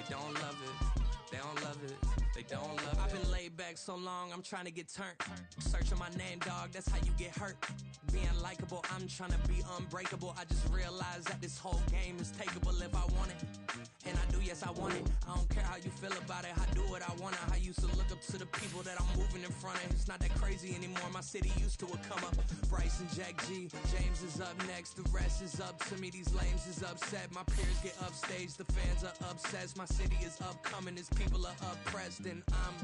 don't love it. They don't love it. They don't love it. I've been laid back so long, I'm trying to get turned. Searching my name, dog, that's how you get hurt. Being likable, I'm trying to be unbreakable. I just realized that this whole game is takeable if I want it. And I do, yes, I want it. I don't care how you feel about it. I do what I want. I used to look up to the people that I'm moving in front of. It's not that crazy anymore. My city used to a come up. Bryce and Jack G. James is up next. The rest is up to me. These lames is upset. My peers get upstage. The fans are obsessed. My city is upcoming. These people are oppressed. And I'm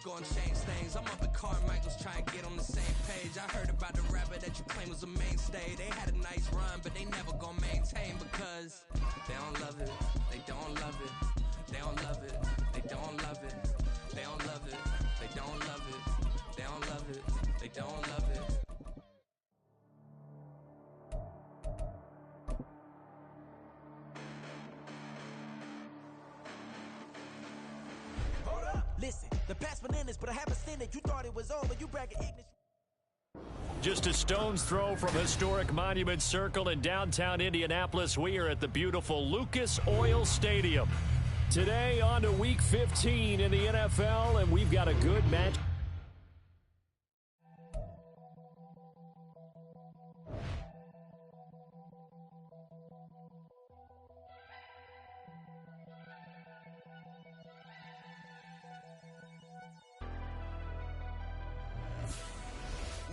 gonna change things. I'm up at Carmichael's trying to get on the same page. I heard about the rapper that you claim was a mainstay. They had a nice run, but they never gonna maintain because they don't love it. They don't love it. They don't love it. They don't love it. They don't love it. They don't love it. They don't love it. They don't love it. Hold up. Listen, the past bananas, but I haven't seen it. You thought it was over. You bragging ignorance. Just a stone's throw from historic Monument Circle in downtown Indianapolis, we are at the beautiful Lucas Oil Stadium. Today on to Week 15 in the NFL, and we've got a good match.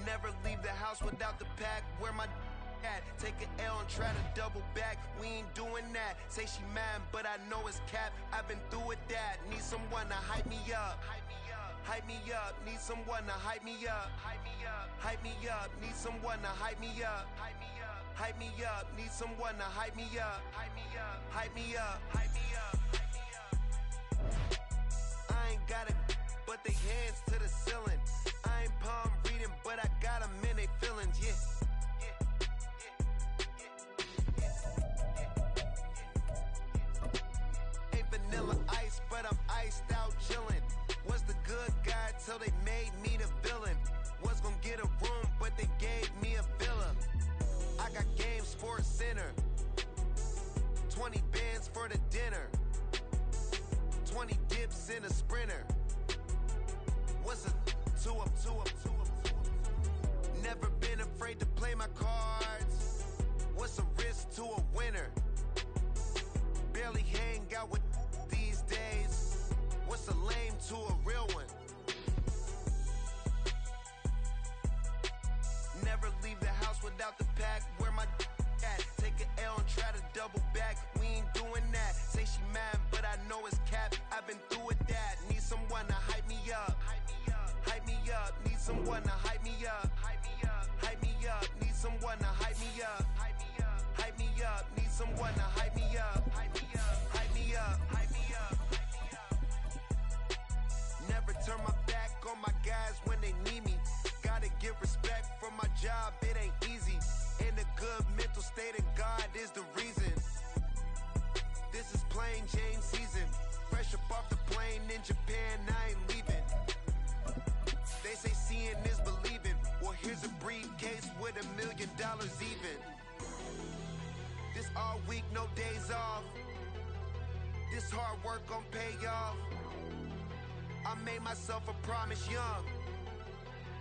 Never leave the house without the pack. Where my at? Take an L and try to double back. We ain't doing that. Say she mad, but I know it's cap. I've been through with that. Need someone to hype me up. Hype me up. Hype me up. Need someone to hype me up. Hype me up. Hype me up. Need someone to hype me up. Hype me up. Hype me up. Need someone to hype me up. Hype me up. Hype me up. Hype me up. Hype me up. I ain't got it, but they hands to the ceiling. I ain't palm reading, but I got them in they feelings, yeah. Ain't vanilla ice, but I'm iced out chillin'. Was the good guy till they made me the villain. Was gonna get a room, but they gave me a villa. I got game, Sports Center. 20 bands for the dinner. 20 dips in a sprinter. What's a 2 up, 2 up, 2 up, 2 up? Never been afraid to play my cards. What's a risk to a winner? Barely hang out with these days. What's a lame to a real one? Never leave the house without the pack. Where my at? Take an L and try to double back. We ain't doing that. Say she mad, but I know it's cap. I've been through with that. Need someone to hype me up. Hype me up. Hype me up. Need someone to hype me up. Hype me up. Hype me up. Need someone to hype me up. Hype me up. Hype me up. Need someone to hype me up. Hype me up. Hype me up. Hype me up. Hype me up. Never turn my back on my guys when they need me. Gotta give respect for my job, it ain't easy. In a good mental state and God is the reason. This is plain Jane season. Fresh up off the plane in Japan, I ain't leaving. They say seeing is believing. Well, here's a briefcase with $1 million even. This all week, no days off. This hard work gon' pay off. I made myself a promise young.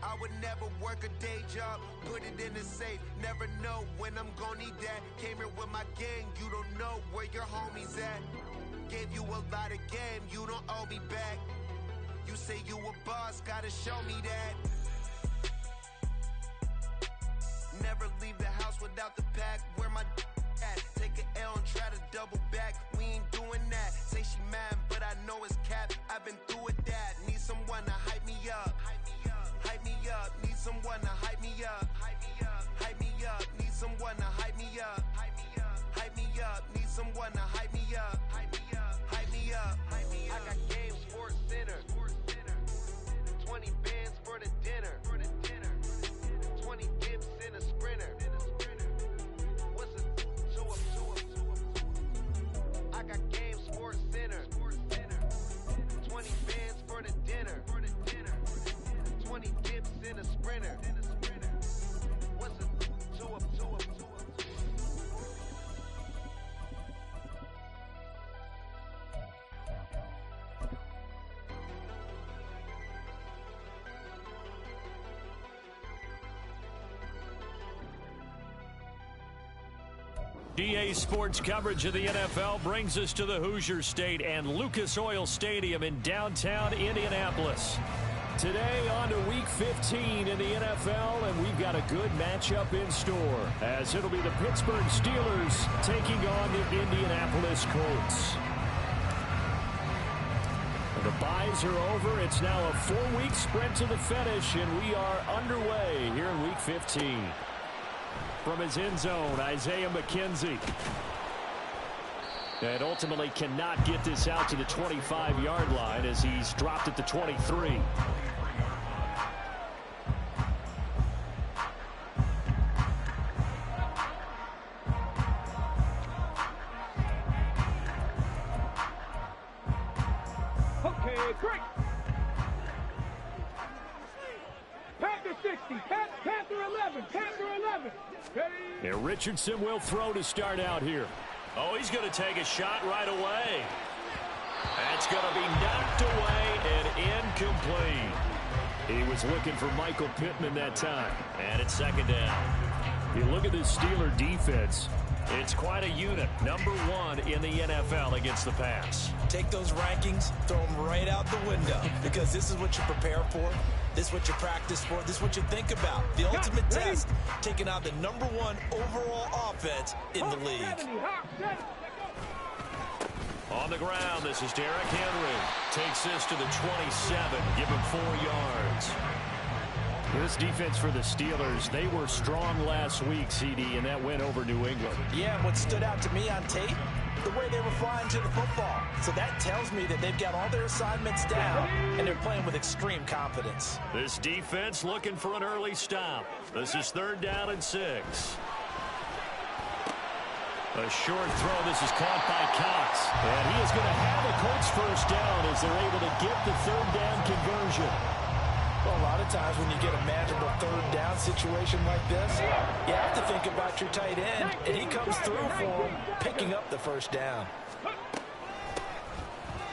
I would never work a day job, put it in the safe, never know when I'm gon' need that. Came here with my gang, you don't know where your homies at. Gave you a lot of game, you don't owe me back. You say you a boss, gotta show me that. Never leave the house without the pack, where my at? Take an L and try to double back, we ain't doing that. Say she mad, but I know it's cap, I've been through with that. Need someone to hype me up. Hype me up, need someone to hype me up. Hype me up, hype me up, need someone to hype me up. Hype me up, hype me up, need someone to hype me up. Hype me up, hype me up, hype me up. I got game, Sports Center. 20 bands for the dinner. 20 dips in a sprinter. What's a 2 up, 2 up, 2 up? I got game, Sports Center. 20 bands for the dinner. 20 dips in a sprinter. What's a 2 up, 2 up, 2 up? EA Sports coverage of the NFL brings us to the Hoosier State and Lucas Oil Stadium in downtown Indianapolis. Today on to Week 15 in the NFL, and we've got a good matchup in store, as it'll be the Pittsburgh Steelers taking on the Indianapolis Colts. The byes are over. It's now a 4-week sprint to the finish, and we are underway here in Week 15. From his end zone, Isaiah McKenzie. And ultimately cannot get this out to the 25-yard line as he's dropped at the 23. Okay, great. Panther 60, Panther 11, Panther 11. And Richardson will throw to start out here. Oh, he's going to take a shot right away. That's going to be knocked away and incomplete. He was looking for Michael Pittman that time. And it's second down. You look at this Steeler defense. It's quite a unit. Number 1 in the NFL against the pass. Take those rankings, throw them right out the window, because this is what you prepare for. This is what you practice for. This is what you think about. The ultimate test, taking out the number 1 overall offense in the league. On the ground, this is Derrick Henry. Takes this to the 27. Give him 4 yards. This defense for the Steelers, they were strong last week, CD, and that win over New England. Yeah, and what stood out to me on tape, the way they were flying to the football. So that tells me that they've got all their assignments down, and they're playing with extreme confidence. This defense looking for an early stop. This is 3rd down and 6. A short throw. This is caught by Cox. And he is going to have a Colts first down as they're able to get the 3rd down conversion. Well, a lot of times when you get a manageable 3rd down situation like this, you have to think about your tight end, and he comes through for him, picking up the first down.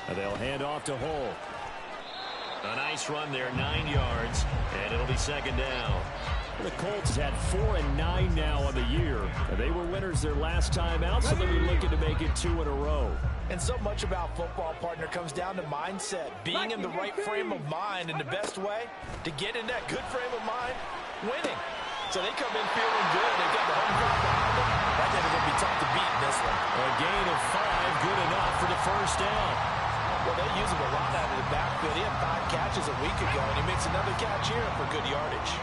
And they'll hand off to Hull. A nice run there, 9 yards, and it'll be 2nd down. The Colts had 4 and 9 now on the year. And they were winners their last time out, so they'll be looking to make it 2 in a row. And so much about football, partner, comes down to mindset. Being in the right frame of mind, and the best way to get in that good frame of mind, winning. So they come in feeling good. They've got the home crowd behind them. I think it's going to be tough to beat in this one. A gain of 5, good enough for the first down. Well, they use him a lot out of the backfield. He had 5 catches a week ago, and he makes another catch here for good yardage.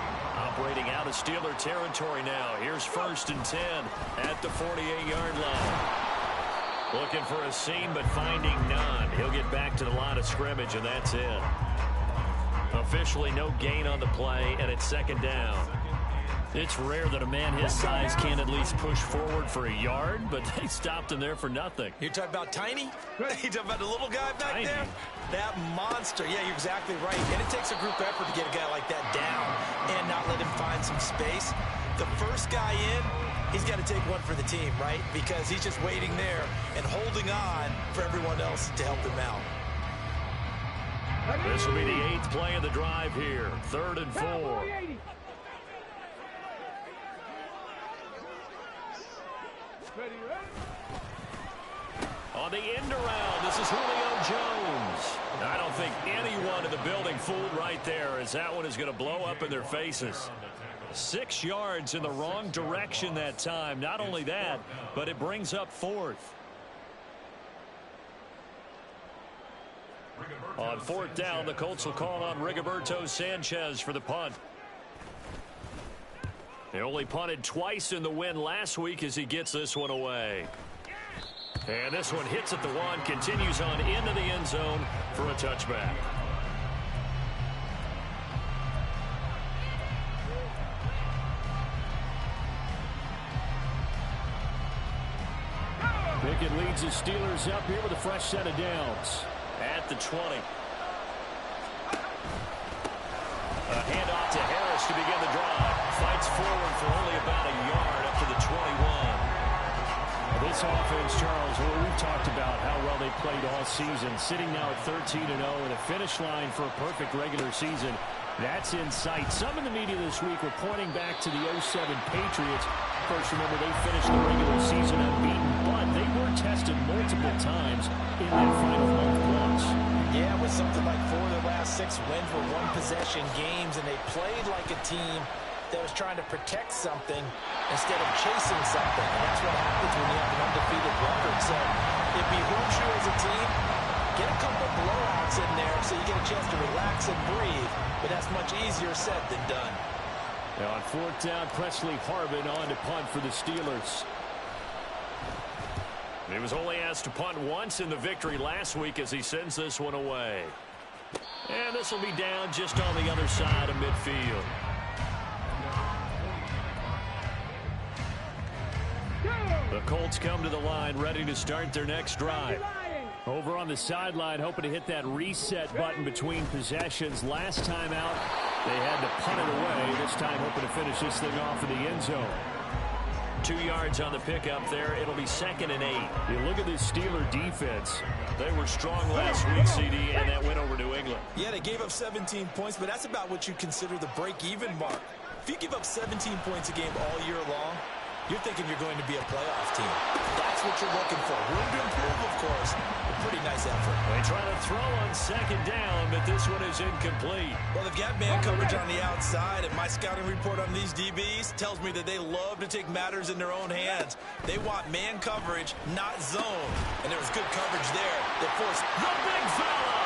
Operating out of Steeler territory now. Here's 1st and 10 at the 48-yard line. Looking for a seam, but finding none. He'll get back to the line of scrimmage, and that's it. Officially no gain on the play, and it's 2nd down. It's rare that a man his size can at least push forward for a yard, but they stopped him there for nothing. You're talking about Tiny? You talking about the little guy back there? That monster. Yeah, you're exactly right. And it takes a group effort to get a guy like that down and not let him find some space. The first guy in, he's got to take one for the team, right? Because he's just waiting there and holding on for everyone else to help him out. This will be the 8th play of the drive here. 3rd and 4. On the end around, this is Julio Jones. I don't think anyone in the building fooled right there, as that one is going to blow up in their faces. 6 yards in the wrong direction that time. Not only that, but it brings up 4th. On 4th down, the Colts will call on Rigoberto Sanchez for the punt. They only punted twice in the win last week as he gets this one away. And this one hits at the 1, continues on into the end zone for a touchback. Pickett leads the Steelers up here with a fresh set of downs. At the 20. A handoff to Harris to begin the drive. Fights forward for only about a yard up to the 21. This offense, Charles, we've talked about how well they played all season, sitting now at 13-0 and a finish line for a perfect regular season. That's in sight. Some in the media this week were pointing back to the 07 Patriots. First, remember, they finished the regular season unbeaten, but they were tested multiple times in that final month plus. Yeah, with something like 4 of their last 6 wins were one-possession games, and they played like a team that was trying to protect something instead of chasing something. And that's what happens when you have an undefeated record. So it behooves you as a team, get a couple blowouts in there so you get a chance to relax and breathe. But that's much easier said than done. Now on 4th down, Presley Harvin on to punt for the Steelers. He was only asked to punt once in the victory last week as he sends this one away. And this will be down just on the other side of midfield. The Colts come to the line, ready to start their next drive. Over on the sideline, hoping to hit that reset button between possessions. Last time out, they had to punt it away. This time, hoping to finish this thing off in the end zone. 2 yards on the pickup there. It'll be 2nd and 8. You look at this Steeler defense. They were strong last week, CD, and that went over New England. Yeah, they gave up 17 points, but that's about what you consider the break-even mark. If you give up 17 points a game all year long, you're thinking you're going to be a playoff team. That's what you're looking for. Room to improve, of course. A pretty nice effort. They try to throw on 2nd down, but this one is incomplete. Well, they've got man coverage on the outside, and my scouting report on these DBs tells me that they love to take matters in their own hands. They want man coverage, not zone. And there was good coverage there that forced the big fella.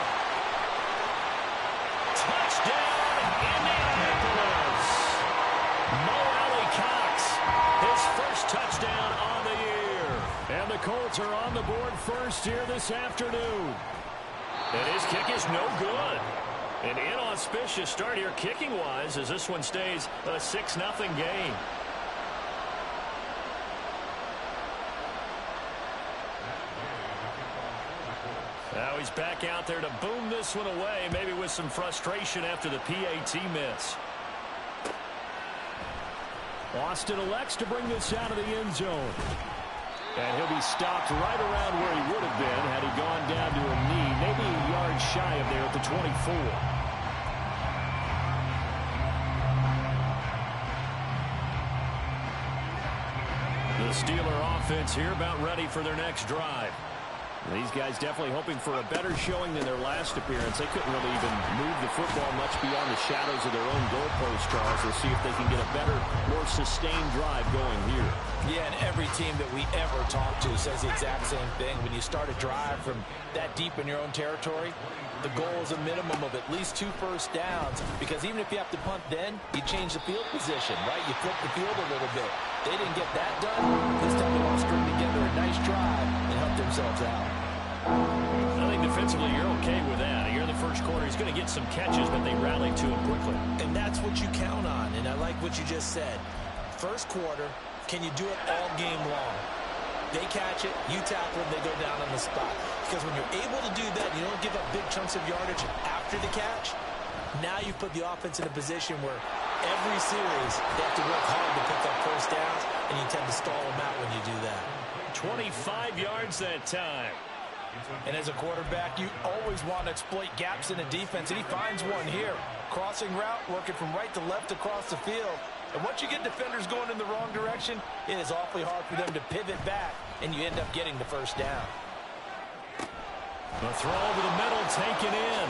Touchdown, Indianapolis. His first touchdown on the year. And the Colts are on the board first here this afternoon. And his kick is no good. An inauspicious start here kicking-wise as this one stays a 6-0 game. Now he's back out there to boom this one away, maybe with some frustration after the PAT miss. Austin elects to bring this out of the end zone. And he'll be stopped right around where he would have been had he gone down to a knee, maybe a yard shy of there at the 24. The Steeler offense here about ready for their next drive. These guys definitely hoping for a better showing than their last appearance. They couldn't really even move the football much beyond the shadows of their own goalpost, Charles. They'll see if they can get a better, more sustained drive going here. Yeah, and every team that we ever talk to says the exact same thing. When you start a drive from that deep in your own territory, the goal is a minimum of at least 2 first downs, because even if you have to punt then, you change the field position, right? You flip the field a little bit. They didn't get that done. This time they want to string together a nice drive and help themselves out. I think defensively you're okay with that. Here in the first quarter, he's going to get some catches, but they rallied to him quickly. And that's what you count on, and I like what you just said. First quarter, can you do it all game long? They catch it, you tackle them, they go down on the spot. Because when you're able to do that, you don't give up big chunks of yardage after the catch. Now you've put the offense in a position where every series they have to work hard to pick up first downs, and you tend to stall them out when you do that. 25 yards that time. And as a quarterback, you always want to exploit gaps in a defense, and he finds one here. Crossing route, working from right to left across the field. And once you get defenders going in the wrong direction, it is awfully hard for them to pivot back, and you end up getting the first down. The throw over the middle taken in.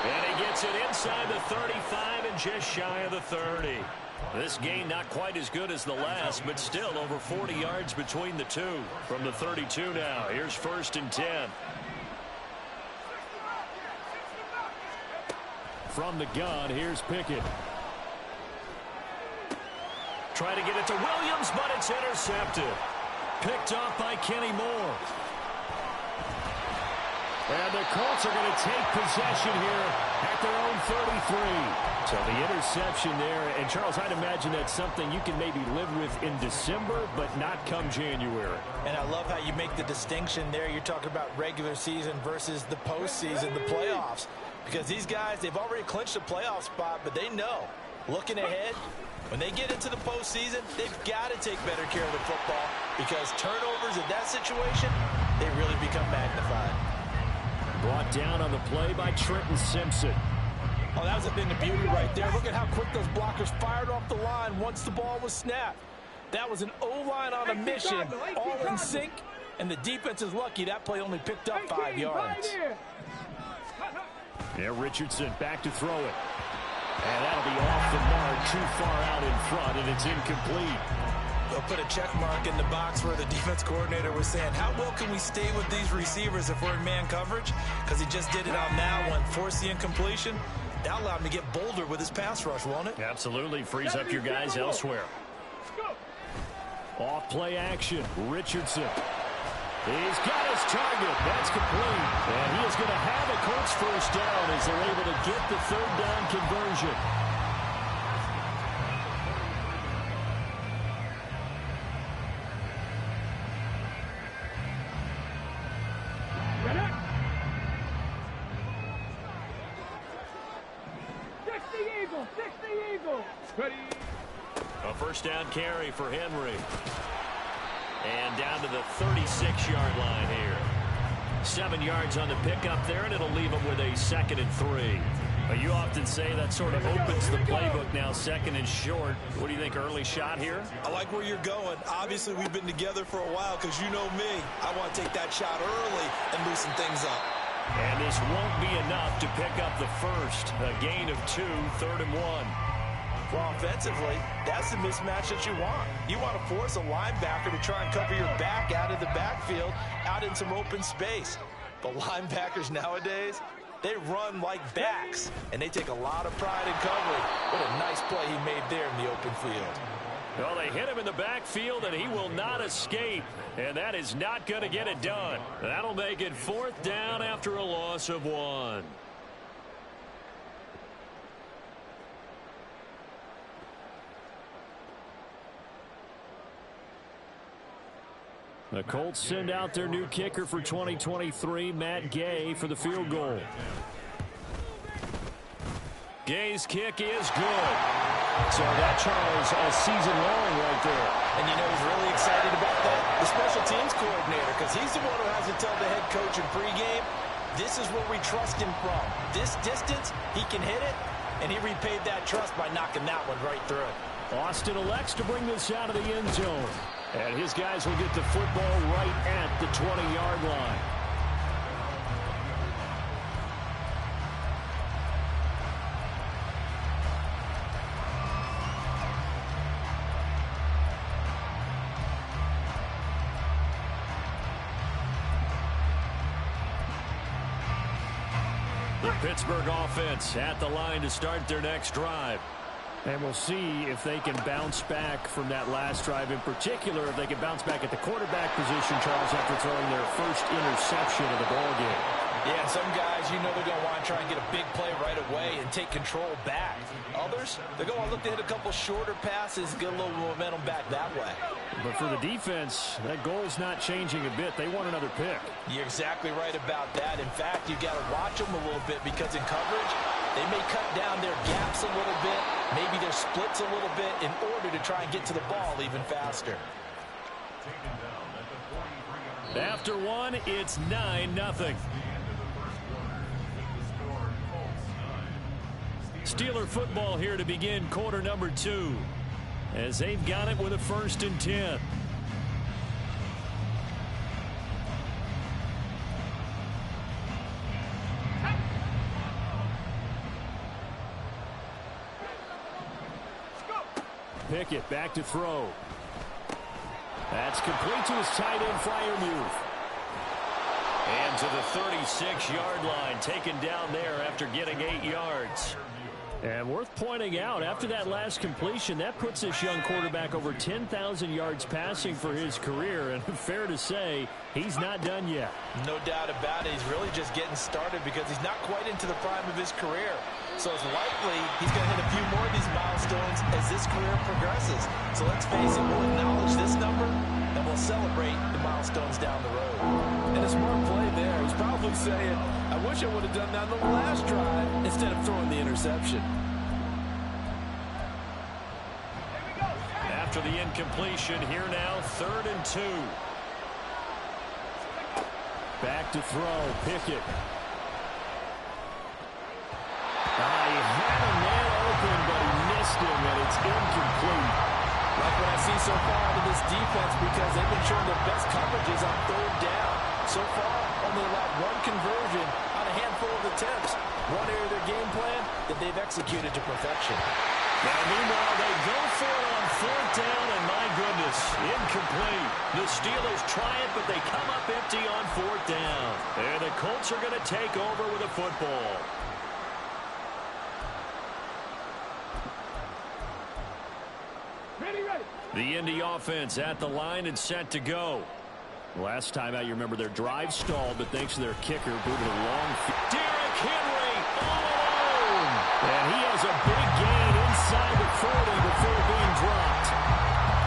And he gets it inside the 35 and just shy of the 30. This gain not quite as good as the last, but still over 40 yards between the two. From the 32 now, here's 1st and 10. From the gun, here's Pickett. Try to get it to Williams, but it's intercepted. Picked off by Kenny Moore. And the Colts are going to take possession here at their own 33. So the interception there. And, Charles, I'd imagine that's something you can maybe live with in December, but not come January. And I love how you make the distinction there. You're talking about regular season versus the postseason, the playoffs. Because these guys, they've already clinched a playoff spot, but they know, looking ahead, when they get into the postseason, they've got to take better care of the football, because turnovers in that situation, they really become magnified. Brought down on the play by Trenton Simpson. Oh, that was a thing of beauty right there. Look at how quick those blockers fired off the line once the ball was snapped. That was an O-line on a mission, all in sync, and the defense is lucky that play only picked up 5 yards. Yeah, Richardson back to throw it. And that'll be off the mark, too far out in front, and it's incomplete. They'll put a check mark in the box where the defense coordinator was saying, how well can we stay with these receivers if we're in man coverage? Because he just did it on that one, forced the incompletion. That allowed him to get bolder with his pass rush, won't it? Absolutely, frees up your guys elsewhere. Off play action, Richardson. He's got his target. That's complete. And he is going to have a Colts first down as they're able to get the third down conversion. A first down carry for Henry. And down to the 36-yard line here. 7 yards on the pickup there, and it'll leave them with a 2nd and 3. But you often say that sort of opens the playbook now, 2nd and short. What do you think, early shot here? I like where you're going. Obviously, we've been together for a while because you know me. I want to take that shot early and loosen things up. And this won't be enough to pick up the first. A gain of 2, 3rd and 1. Well, offensively, that's the mismatch that you want. You want to force a linebacker to try and cover your back out of the backfield, out in some open space. But linebackers nowadays, they run like backs, and they take a lot of pride in covering. What a nice play he made there in the open field. Well, they hit him in the backfield, and he will not escape. And that is not going to get it done. That'll make it 4th down after a loss of 1. The Colts send out their new kicker for 2023, Matt Gay, for the field goal. Gay's kick is good. So that, Charles, a season long right there. And you know who's really excited about that? The special teams coordinator, because he's the one who has to tell the head coach in pregame, this is where we trust him from. This distance, he can hit it, and he repaid that trust by knocking that one right through it. Austin elects to bring this out of the end zone. And his guys will get the football right at the 20-yard line. The Pittsburgh offense at the line to start their next drive. And we'll see if they can bounce back from that last drive. In particular, if they can bounce back at the quarterback position, Charles, after throwing their first interception of the ballgame. Yeah, some guys, you know they're going to want to try and get a big play right away and take control back. Others, they're going to look to hit a couple shorter passes, get a little momentum back that way. But for the defense, that goal's not changing a bit. They want another pick. You're exactly right about that. In fact, you've got to watch them a little bit because in coverage, they may cut down their gaps a little bit, maybe their splits a little bit in order to try and get to the ball even faster. After one, it's 9-0. Steeler football here to begin quarter number 2 as they've got it with a 1st and 10. Pickett back to throw. That's complete to his tight end, Freiermuth. And to the 36-yard line, taken down there after getting 8 yards. And worth pointing out, after that last completion, that puts this young quarterback over 10,000 yards passing for his career. And fair to say, he's not done yet. No doubt about it. He's really just getting started because he's not quite into the prime of his career. So it's likely he's going to hit a few more of these milestones as this career progresses. So let's face it, we'll acknowledge this number and we'll celebrate the milestones down the road. And a smart play there. He's probably saying, I wish I would have done that on the last drive instead of throwing the interception. After the incompletion, here now, 3rd and 2. Back to throw, Pickett. He had a man open, but he missed him, and it's incomplete. Like what I see so far out of this defense because they've been showing their best coverages on third down. So far, only allowed one conversion on a handful of attempts. One area of their game plan that they've executed to perfection. Now, meanwhile, they go for it on fourth down, and my goodness, incomplete. The Steelers try it, but they come up empty on fourth down. And the Colts are going to take over with a football. Ready. The Indy offense at the line and set to go. Last time out, you remember their drive stalled, but thanks to their kicker, moving a long field. Derrick Henry all alone. And he has a big gain inside the 40 before being dropped.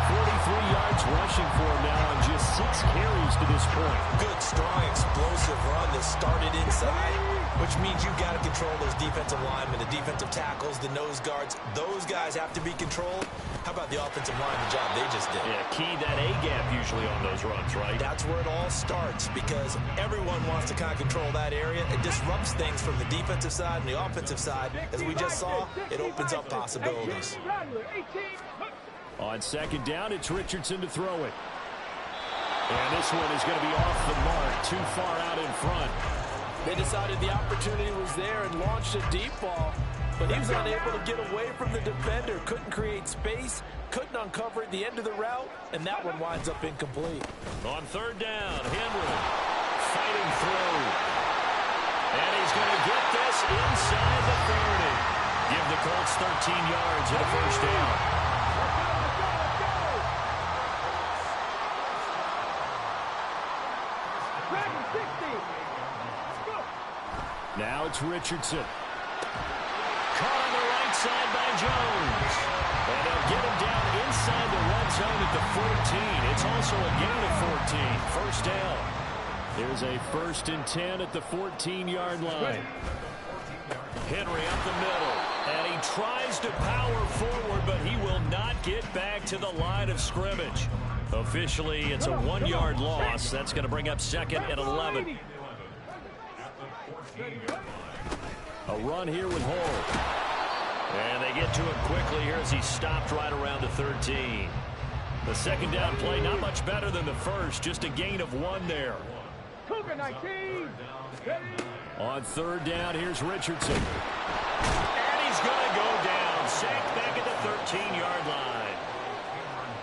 43 yards rushing for him now on just 6 carries to this point. Good, strong, explosive run that started inside, which means you've got to control those defensive linemen, the defensive tackles, the nose guards. Those guys have to be controlled. How about the offensive line, the job they just did? Yeah, key that A-gap usually on those runs, right? That's where it all starts because everyone wants to kind of control that area. It disrupts things from the defensive side and the offensive side. As we just saw, it opens up possibilities. On second down, it's Richardson to throw it. And this one is going to be off the mark, too far out in front. They decided the opportunity was there and launched a deep ball, but he was unable to get away from the defender, couldn't create space, couldn't uncover at the end of the route, and that one winds up incomplete. On third down, Henry fighting through. And he's going to get this inside the 30. Give the Colts 13 yards and a first down. Now it's Richardson. Caught on the right side by Jones. And they'll get him down inside the red zone at the 14. It's also a gain of 14. First down. There's a 1st and 10 at the 14-yard line. Henry up the middle. And he tries to power forward, but he will not get back to the line of scrimmage. Officially, it's a 1-yard loss. That's going to bring up 2nd and 11. A run here with Hall. And they get to him quickly here as he stopped right around the 13. The second down play, not much better than the first, just a gain of 1 there. On third down, here's Richardson. And he's going to go down, sacked back at the 13-yard line.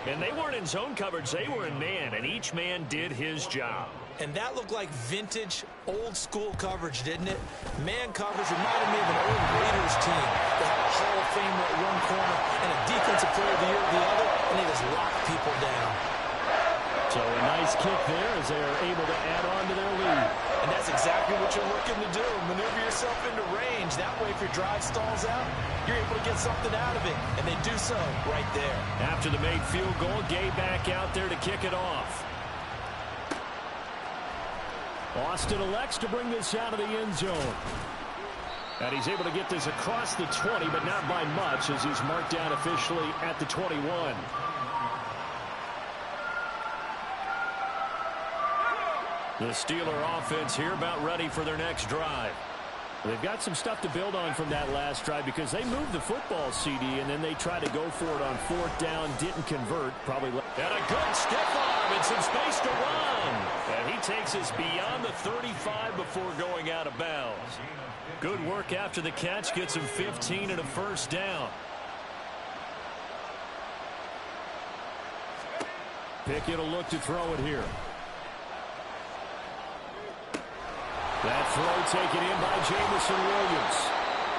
And they weren't in zone coverage, they were in man, and each man did his job. And that looked like vintage, old-school coverage, didn't it? Man coverage reminded me of an old Raiders team. They had a Hall of Famer at one corner and a defensive player of the year at the other, and they just locked people down. So a nice kick there as they are able to add on to their lead. And that's exactly what you're looking to do. Maneuver yourself into range. That way, if your drive stalls out, you're able to get something out of it. And they do so right there. After the made field goal, Gay back out there to kick it off. Austin elects to bring this out of the end zone. And he's able to get this across the 20, but not by much as he's marked down officially at the 21. The Steeler offense here about ready for their next drive. They've got some stuff to build on from that last drive because they moved the football, CD, and then they tried to go for it on fourth down, didn't convert. Probably. And a good stiff arm and some space to run. And he takes us beyond the 35 before going out of bounds. Good work after the catch, gets him 15 and a first down. Pickett will look to throw it here. That throw taken in by Jamison Williams.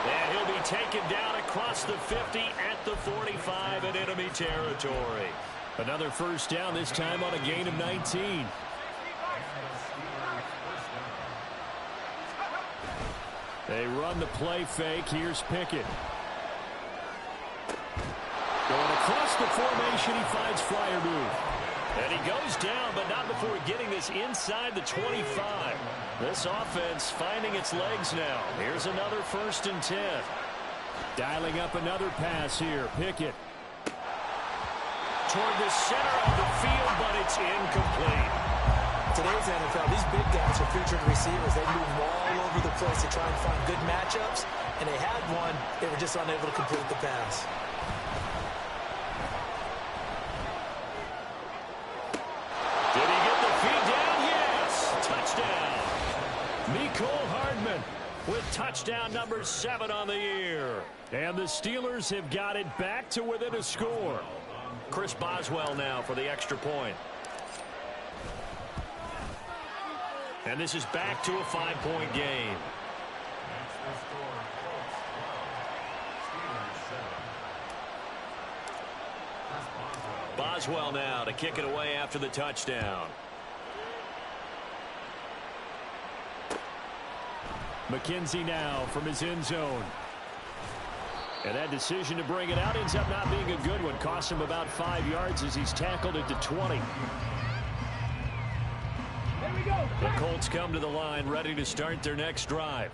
And he'll be taken down across the 50 at the 45 in enemy territory. Another first down, this time on a gain of 19. They run the play fake. Here's Pickett. Going across the formation, he finds Freiermuth. And he goes down, but not before getting this inside the 25. This offense finding its legs now. Here's another 1st and 10. Dialing up another pass here. Pickett. Toward the center of the field, but it's incomplete. Today's NFL, these big guys are featured receivers. They move all over the place to try and find good matchups. And they had one. They were just unable to complete the pass. Mecole Hardman with touchdown number 7 on the year. And the Steelers have got it back to within a score. Chris Boswell now for the extra point. And this is back to a 5-point game. Boswell now to kick it away after the touchdown. McKenzie now from his end zone. And that decision to bring it out ends up not being a good one. Costs him about 5 yards as he's tackled it to 20. The Colts come to the line ready to start their next drive.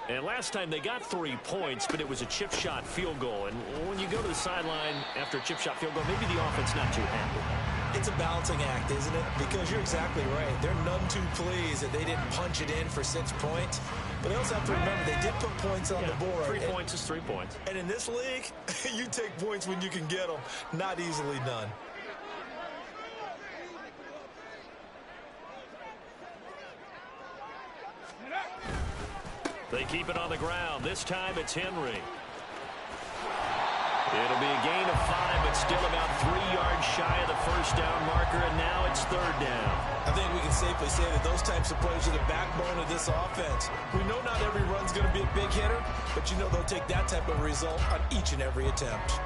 And last time they got 3 points, but it was a chip shot field goal. And when you go to the sideline after a chip shot field goal, maybe the offense not too happy. It's a balancing act, isn't it? Because you're exactly right. They're none too pleased that they didn't punch it in for 6 points. But they also have to remember they did put points on the board. 3 points is 3 points. And in this league, you take points when you can get them. Not easily done. They keep it on the ground. This time it's Henry. It'll be a gain of 5, but still about 3 yards shy of the first down marker, and now it's 3rd down. I think we can safely say that those types of plays are the backbone of this offense. We know not every run's going to be a big hitter, but you know they'll take that type of result on each and every attempt.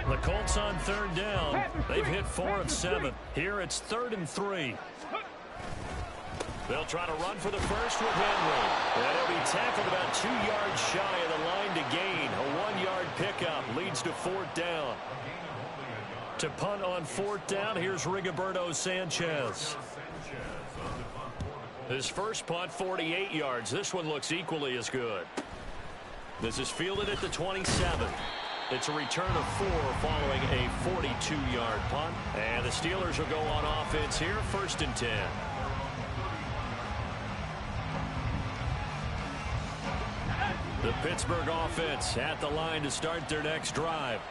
The Colts on 3rd down. They've hit 4 of 7. Here it's 3rd and 3. They'll try to run for the first with Henry. And he'll be tackled about 2 yards shy of the line to gain. A 1-yard pickup leads to 4th down. To punt on 4th down, here's Rigoberto Sanchez. His first punt, 48 yards. This one looks equally as good. This is fielded at the 27. It's a return of 4 following a 42-yard punt. And the Steelers will go on offense here, 1st and 10. The Pittsburgh offense at the line to start their next drive.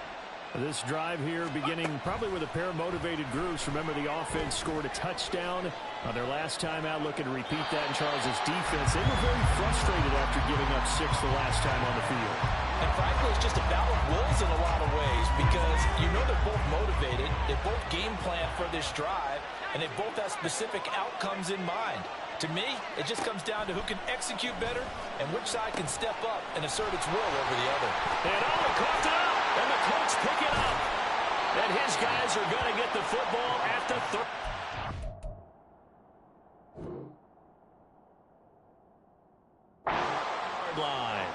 This drive here beginning probably with a pair of motivated groups. Remember, the offense scored a touchdown on their last time out. Looking to repeat that in Charles's defense. They were very frustrated after giving up 6 the last time on the field. And frankly, it's just a battle of wills in a lot of ways because you know they're both motivated. They both game plan for this drive, and they both have specific outcomes in mind. To me, it just comes down to who can execute better and which side can step up and assert its will over the other. And coughed it up, and the Colts pick it up. And his guys are going to get the football at the 3rd line.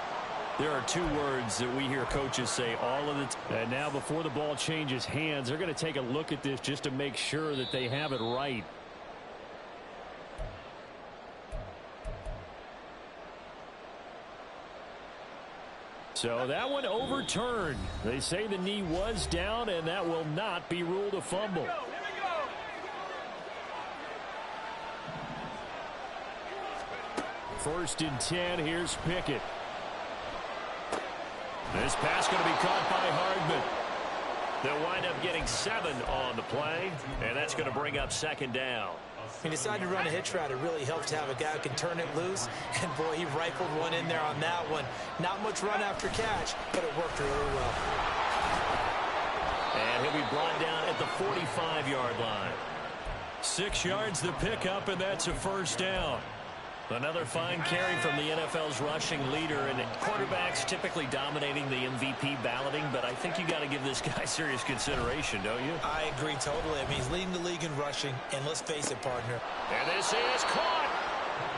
There are 2 words that we hear coaches say all of the time. And now before the ball changes hands, they're going to take a look at this just to make sure that they have it right. So that one overturned. They say the knee was down, and that will not be ruled a fumble. First and 10, here's Pickett. This pass going to be caught by Hardman. They'll wind up getting 7 on the play, and that's going to bring up 2nd down. He decided to run a hitch route. It really helped to have a guy who can turn it loose. And, boy, he rifled one in there on that one. Not much run after catch, but it worked really well. And he'll be brought down at the 45-yard line. 6 yards the pickup, and that's a 1st down. Another fine carry from the NFL's rushing leader, and quarterbacks typically dominating the MVP balloting, but I think you got to give this guy serious consideration, don't you? I agree totally. I mean, he's leading the league in rushing, and let's face it, partner. And this is caught.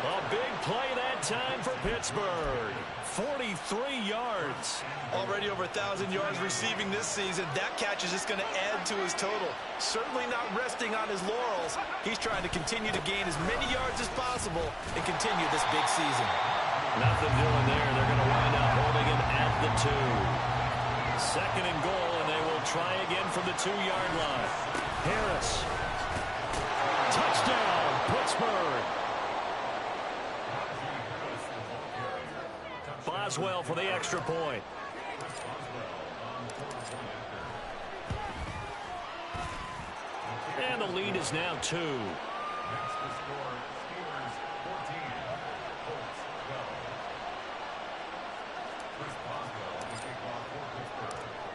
A big play that time for Pittsburgh. 43 yards. Already over 1,000 yards receiving this season. That catch is just going to add to his total. Certainly not resting on his laurels. He's trying to continue to gain as many yards as possible and continue this big season. Nothing doing there. They're going to wind up holding him at the 2. 2nd and goal, and they will try again from the 2-yard line. Harris. Touchdown, Pittsburgh. Boswell for the extra point. And the lead is now 2.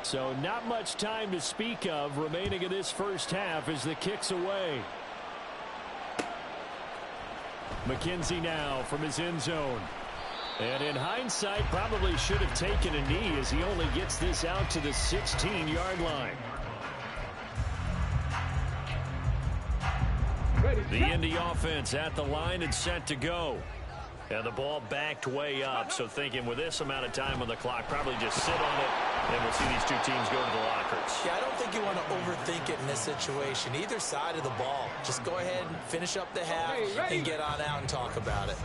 So not much time to speak of remaining in this first half as the kick's away. McKenzie now from his end zone. And in hindsight, probably should have taken a knee as he only gets this out to the 16-yard line. The Indy offense at the line and set to go. And the ball backed way up, so thinking with this amount of time on the clock, probably just sit on it, and we'll see these two teams go to the lockers. Yeah, I don't think you want to overthink it in this situation. Either side of the ball. Just go ahead and finish up the half and get on out and talk about it.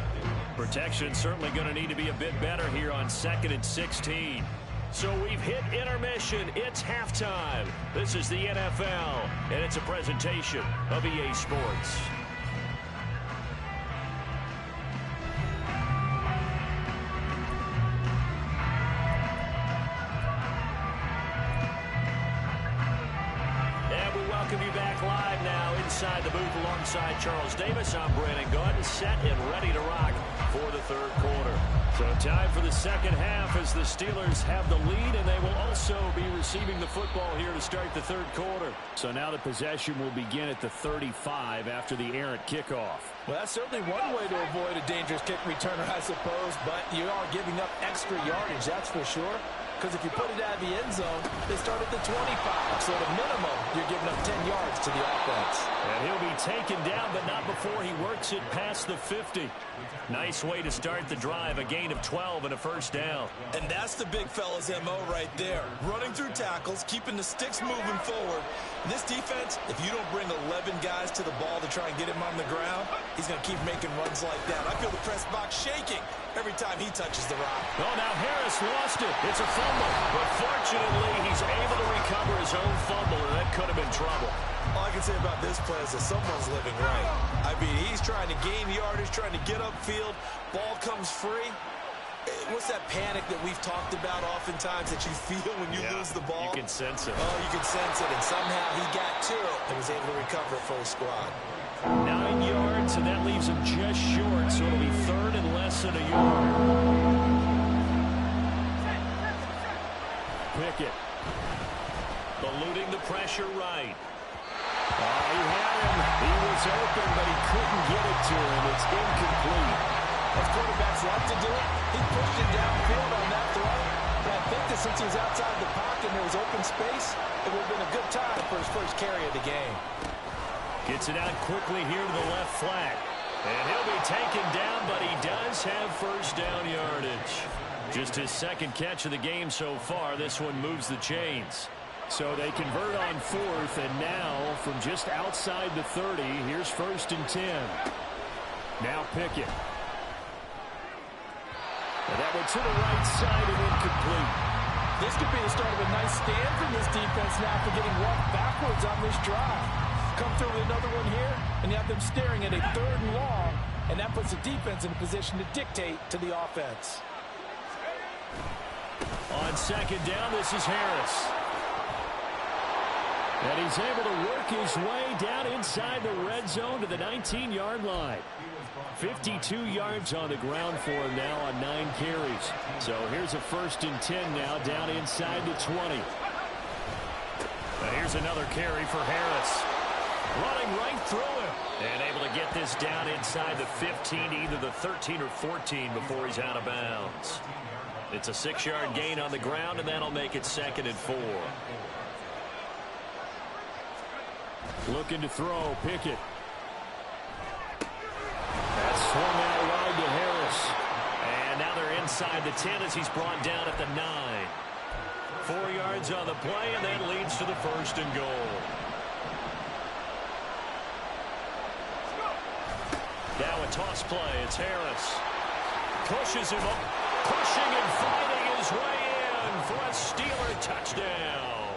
Protection certainly going to need to be a bit better here on 2nd and 16. So we've hit intermission. It's halftime. This is the NFL, and it's a presentation of EA Sports. Inside the booth alongside Charles Davis, I'm Brandon Gaudin, set and ready to rock for the third quarter. So time for the second half as the Steelers have the lead, and they will also be receiving the football here to start the third quarter. So now the possession will begin at the 35 after the errant kickoff. Well, that's certainly one way to avoid a dangerous kick returner, I suppose, but you are giving up extra yardage, that's for sure. Because if you put it out of the end zone, they start at the 25. So at a minimum, you're giving up 10 yards to the offense. And he'll be taken down, but not before he works it past the 50. Nice way to start the drive, a gain of 12 and a first down. And that's the big fella's MO right there. Running through tackles, keeping the sticks moving forward. This defense, if you don't bring 11 guys to the ball to try and get him on the ground, he's going to keep making runs like that. I feel the press box shaking every time he touches the rock. Oh, now Harris lost it. It's a fumble. But fortunately, he's able to recover his own fumble, and that could have been trouble. All I can say about this play is that someone's living right. I mean, he's trying to gain yardage, trying to get upfield. Ball comes free. What's that panic that we've talked about oftentimes that you feel when you lose the ball? You can sense it. Oh, you can sense it. And somehow he got to it and was able to recover it for his squad. 9 yards, and that leaves him just short, so it'll be third and less than a yard. Pickett. Eluding the pressure right. Oh, he had him. He was open, but he couldn't get it to him. It's incomplete. As quarterbacks like to do it, he pushed it downfield on that throw. But I think that since he was outside the pocket and there was open space, it would have been a good time for his first carry of the game. Gets it out quickly here to the left flat. And he'll be taken down, but he does have first down yardage. Just his second catch of the game so far. This one moves the chains. So they convert on fourth, and now from just outside the 30, here's 1st and 10. Now Pickett. And that one to the right side and incomplete. This could be the start of a nice stand from this defense now for getting walked backwards on this drive. Come through with another one here, and you have them staring at a 3rd and long, and that puts the defense in a position to dictate to the offense. On 2nd down, this is Harris. And he's able to work his way down inside the red zone to the 19-yard line. 52 yards on the ground for him now on 9 carries. So here's a 1st and 10 now down inside the 20. And here's another carry for Harris. Running right through him. And able to get this down inside the 15, either the 13 or 14 before he's out of bounds. It's a 6-yard gain on the ground, and that'll make it 2nd and 4. Looking to throw, Pickett. That's swung out wide to Harris. And now they're inside the 10 as he's brought down at the 9. 4 yards on the play, and that leads to the 1st and goal. Now a toss play. It's Harris. Pushes him up. Pushing and fighting his way in for a Steeler touchdown.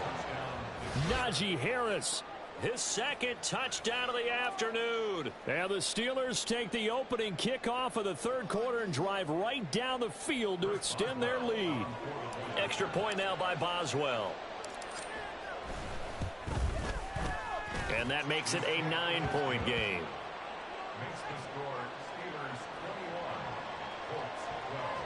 Najee Harris, his 2nd touchdown of the afternoon. And the Steelers take the opening kickoff of the 3rd quarter and drive right down the field to extend their lead. Extra point now by Boswell. And that makes it a 9-point game. Makes the score Steelers 21, Colts 12.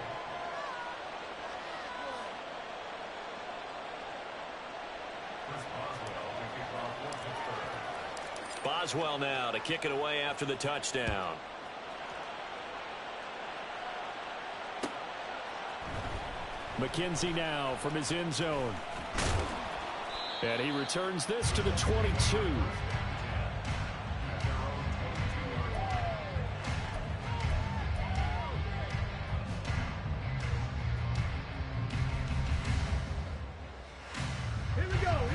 Boswell now to kick it away after the touchdown. McKenzie now from his end zone. And he returns this to the 22.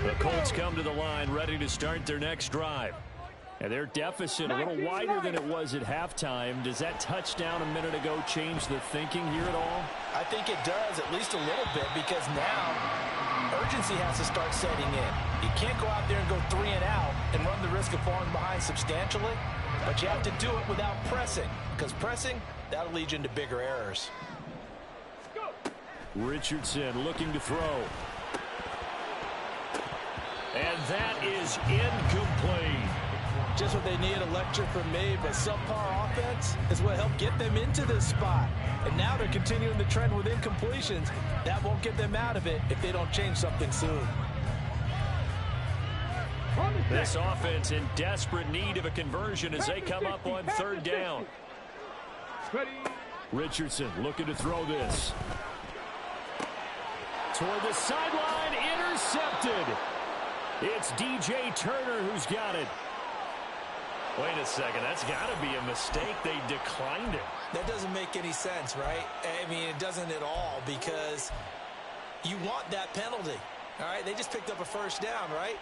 The Colts come to the line ready to start their next drive. And their deficit a little wider than it was at halftime. Does that touchdown a minute ago change the thinking here at all? I think it does, at least a little bit, because now urgency has to start setting in. You can't go out there and go 3 and out and run the risk of falling behind substantially, but you have to do it without pressing, because pressing, that'll lead you into bigger errors. Richardson looking to throw. And that is incomplete. Just what they need, a lecture from me, but subpar offense is what helped get them into this spot. And now they're continuing the trend with incompletions. That won't get them out of it if they don't change something soon. This offense in desperate need of a conversion as they come up on 3rd down. Richardson looking to throw this. Toward the sideline, intercepted. It's DJ Turner who's got it. Wait a second, that's got to be a mistake. They declined it. That doesn't make any sense, right? I mean, it doesn't at all, because you want that penalty. All right, they just picked up a 1st down, right?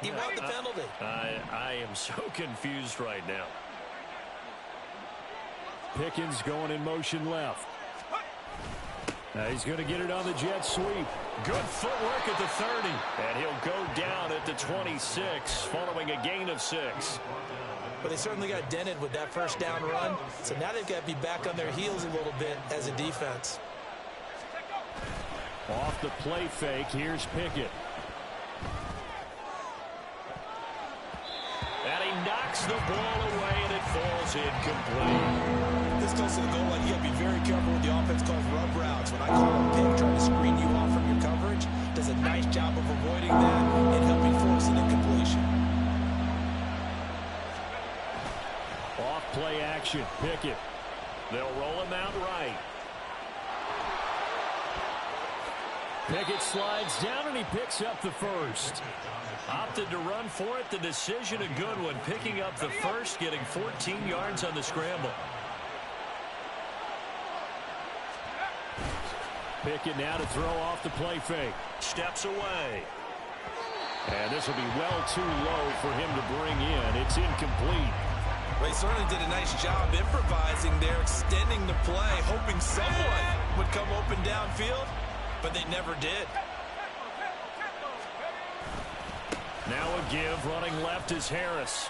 You want the penalty. I am so confused right now. Pickens going in motion left. Now he's going to get it on the jet sweep. Good footwork at the 30. And he'll go down at the 26 following a gain of 6. But they certainly got dented with that 1st down run. So now they've got to be back on their heels a little bit as a defense. Off the play fake, here's Pickett. And he knocks the ball away, and it falls incomplete. This goes to the goal line. You got to be very careful with the offense called rub routes. When I call a pick trying to screen you off from your coverage, does a nice job of avoiding that and helping force an incompletion. Off play action, Pickett. They'll roll him out right. Pickett slides down and he picks up the 1st. Opted to run for it. The decision a good one. Picking up the 1st, getting 14 yards on the scramble. Pickett now to throw off the play fake. Steps away. And this will be well too low for him to bring in. It's incomplete. They certainly did a nice job improvising there, extending the play, hoping someone would come open downfield, but they never did. Now a give, running left is Harris.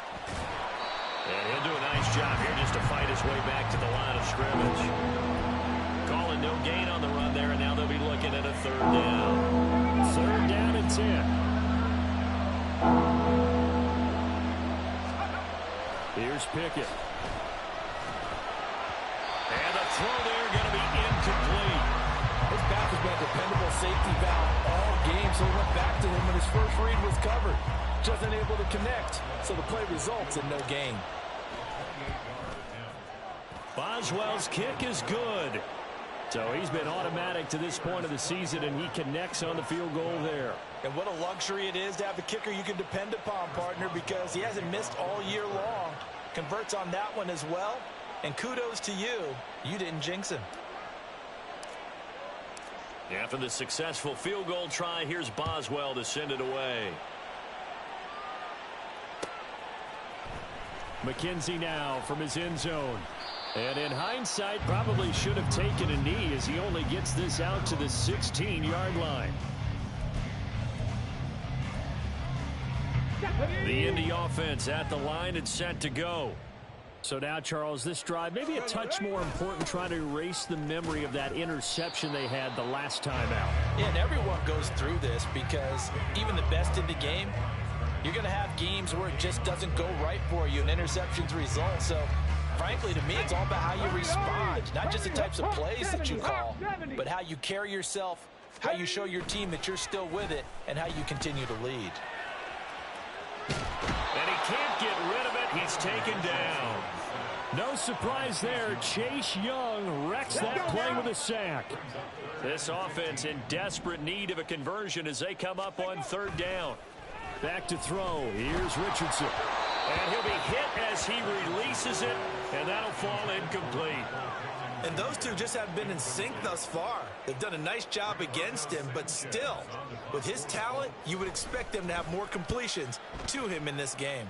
And he'll do a nice job here just to fight his way back to the line of scrimmage. Calling no gain on the run there, and now they'll be looking at a 3rd down. 3rd down and 10. Here's Pickett. And the throw there going to be incomplete. His back has been a dependable safety valve all game, so he went back to him when his first read was covered. Just unable to connect, so the play results in no gain. Boswell's kick is good. So he's been automatic to this point of the season, and he connects on the field goal there. And what a luxury it is to have a kicker you can depend upon, partner, because he hasn't missed all year long. Converts on that one as well. And kudos to you. You didn't jinx him. After the successful field goal try, here's Boswell to send it away. McKenzie now from his end zone. And in hindsight, probably should have taken a knee as he only gets this out to the 16-yard line. The Indy offense at the line and set to go. So now, Charles, this drive maybe a touch more important, trying to erase the memory of that interception they had the last time out. Yeah, and everyone goes through this because even the best in the game, you're going to have games where it just doesn't go right for you and interceptions result. So, frankly, to me, it's all about how you respond, not just the types of plays that you call, but how you carry yourself how you show your team that you're still with it, and how you continue to lead. And he can't get rid of it. He's taken down. No surprise there. Chase Young wrecks that play with a sack. This offense in desperate need of a conversion as they come up on third down. Back to throw. Here's Richardson. And he'll be hit as he releases it, and that'll fall incomplete. And those two just haven't been in sync thus far. They've done a nice job against him, but still, with his talent, you would expect them to have more completions to him in this game.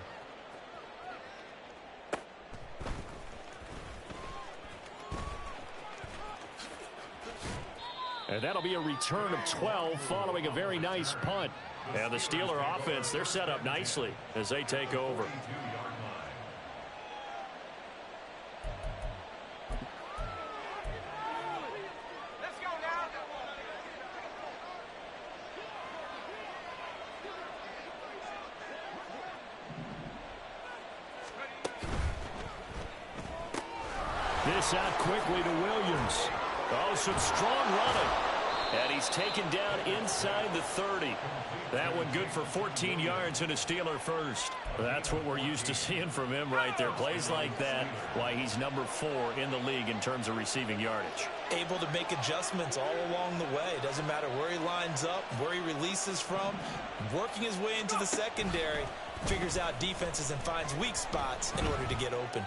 And that'll be a return of 12 following a very nice punt. And the Steeler offense, they're set up nicely as they take over. Let's go now. This out quickly to Williams. Oh, some strong running. And he's taken down inside the 30. That one good for 14 yards and a Steeler first. That's what we're used to seeing from him right there. Plays like that, why he's number 4 in the league in terms of receiving yardage. Able to make adjustments all along the way. Doesn't matter where he lines up, where he releases from. Working his way into the secondary. Figures out defenses and finds weak spots in order to get open.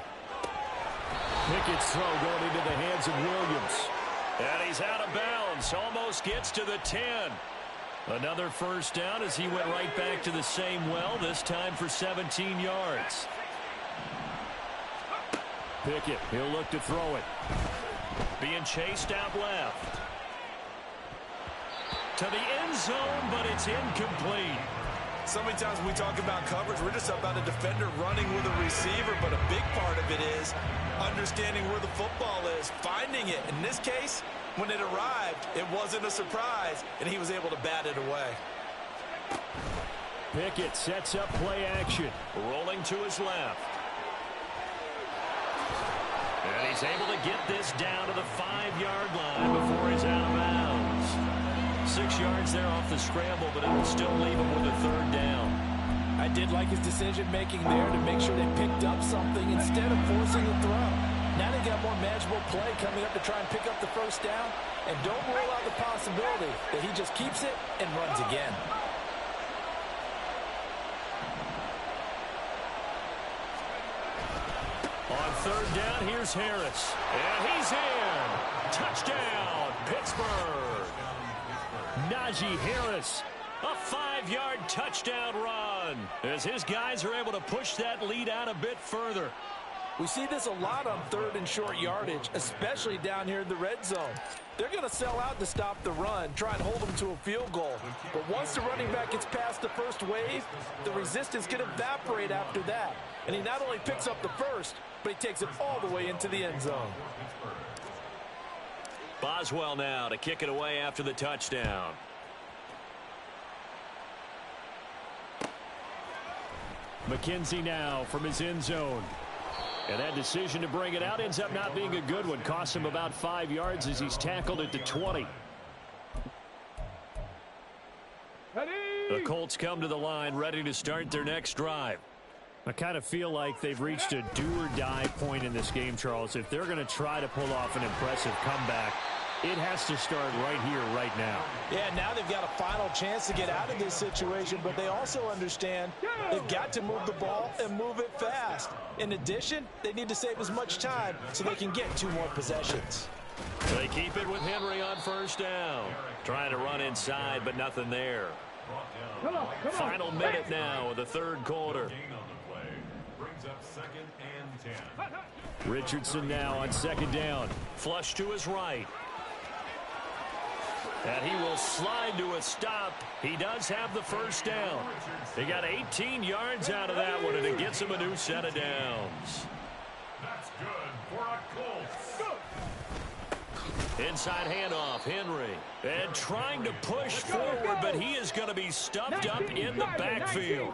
Pickett's throw going into the hands of Williams. And he's out of bounds. Almost gets to the 10. Another first down as he went right back to the same well, this time for 17 yards. Pickett, he'll look to throw it. Being chased out left. To the end zone, but it's incomplete. So many times when we talk about coverage, we're just about a defender running with a receiver, but a big part of it is understanding where the football is, finding it. In this case, when it arrived, it wasn't a surprise, and he was able to bat it away. Pickett sets up play action. Rolling to his left. And he's able to get this down to the 5-yard line before he's out of bounds. 6 yards there off the scramble, but it will still leave him with a third down. I did like his decision-making there to make sure they picked up something instead of forcing the throw. Now they got more manageable play coming up to try and pick up the first down. And don't rule out the possibility that he just keeps it and runs again. On third down, here's Harris. And he's in. Touchdown, Pittsburgh. Najee Harris. A 5-yard touchdown run as his guys are able to push that lead out a bit further. We see this a lot on third and short yardage, especially down here in the red zone. They're going to sell out to stop the run, try and hold them to a field goal. But once the running back gets past the first wave, the resistance can evaporate after that. And he not only picks up the first, but he takes it all the way into the end zone. Boswell now to kick it away after the touchdown. McKenzie now from his end zone. And that decision to bring it out ends up not being a good one. Costs him about 5 yards as he's tackled at the 20. The Colts come to the line ready to start their next drive. I kind of feel like they've reached a do-or-die point in this game, Charles. If they're going to try to pull off an impressive comeback, it has to start right here, right now. Yeah, now they've got a final chance to get out of this situation, but they also understand they've got to move the ball and move it fast. In addition, they need to save as much time so they can get 2 more possessions. They keep it with Henry on first down. Trying to run inside, but nothing there. Come on. Final minute now of the third quarter. Brings up 2nd and 10. Richardson now on second down. Flush to his right. And he will slide to a stop. He does have the first down. He got 18 yards out of that one, and it gets him a new set of downs. That's good for a Colts. Inside handoff, Henry. And trying to push forward, but he is going to be stuffed up in the backfield.